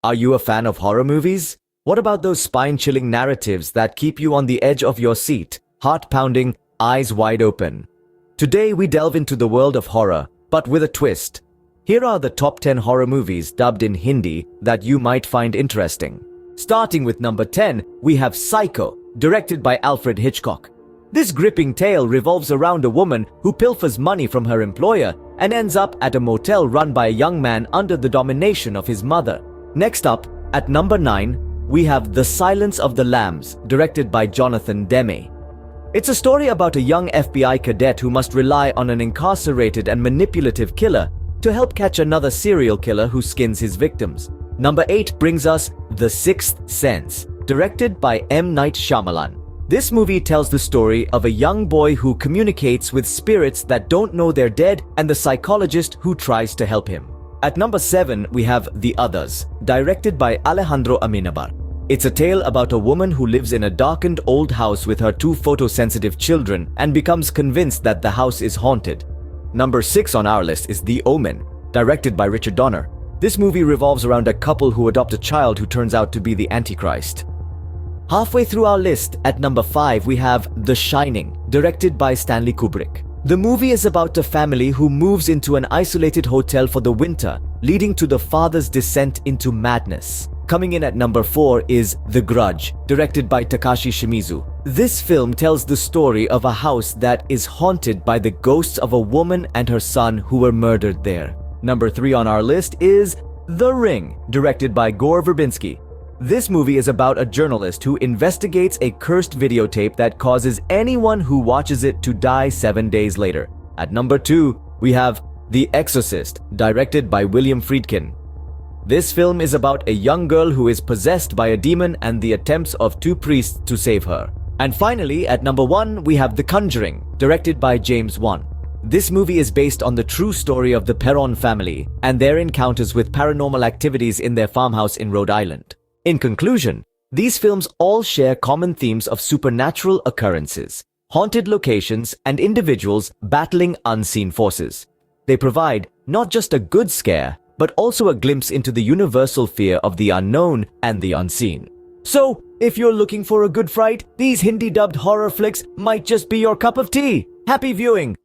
Are you a fan of horror movies? What about those spine-chilling narratives that keep you on the edge of your seat, heart-pounding, eyes wide open? Today we delve into the world of horror, but with a twist. Here are the top 10 horror movies dubbed in Hindi that you might find interesting. Starting with number 10, we have Psycho, directed by Alfred Hitchcock. This gripping tale revolves around a woman who pilfers money from her employer and ends up at a motel run by a young man under the domination of his mother. Next up, at number 9, we have The Silence of the Lambs, directed by Jonathan Demme. It's a story about a young FBI cadet who must rely on an incarcerated and manipulative killer to help catch another serial killer who skins his victims. Number 8 brings us The Sixth Sense, directed by M. Night Shyamalan. This movie tells the story of a young boy who communicates with spirits that don't know they're dead and the psychologist who tries to help him. At number 7, we have The Others, directed by Alejandro Amenabar. It's a tale about a woman who lives in a darkened old house with her 2 photosensitive children and becomes convinced that the house is haunted. Number 6 on our list is The Omen, directed by Richard Donner. This movie revolves around a couple who adopt a child who turns out to be the Antichrist. Halfway through our list, at number 5, we have The Shining, directed by Stanley Kubrick. The movie is about a family who moves into an isolated hotel for the winter, leading to the father's descent into madness. Coming in at number 4 is The Grudge, directed by Takashi Shimizu. This film tells the story of a house that is haunted by the ghosts of a woman and her son who were murdered there. Number 3 on our list is The Ring, directed by Gore Verbinski. This movie is about a journalist who investigates a cursed videotape that causes anyone who watches it to die 7 days later. At number 2, we have The Exorcist, directed by William Friedkin. This film is about a young girl who is possessed by a demon and the attempts of 2 priests to save her. And finally, at number 1, we have The Conjuring, directed by James Wan. This movie is based on the true story of the Perron family and their encounters with paranormal activities in their farmhouse in Rhode Island. In conclusion, these films all share common themes of supernatural occurrences, haunted locations, and individuals battling unseen forces. They provide not just a good scare, but also a glimpse into the universal fear of the unknown and the unseen. So, if you're looking for a good fright, these Hindi-dubbed horror flicks might just be your cup of tea. Happy viewing!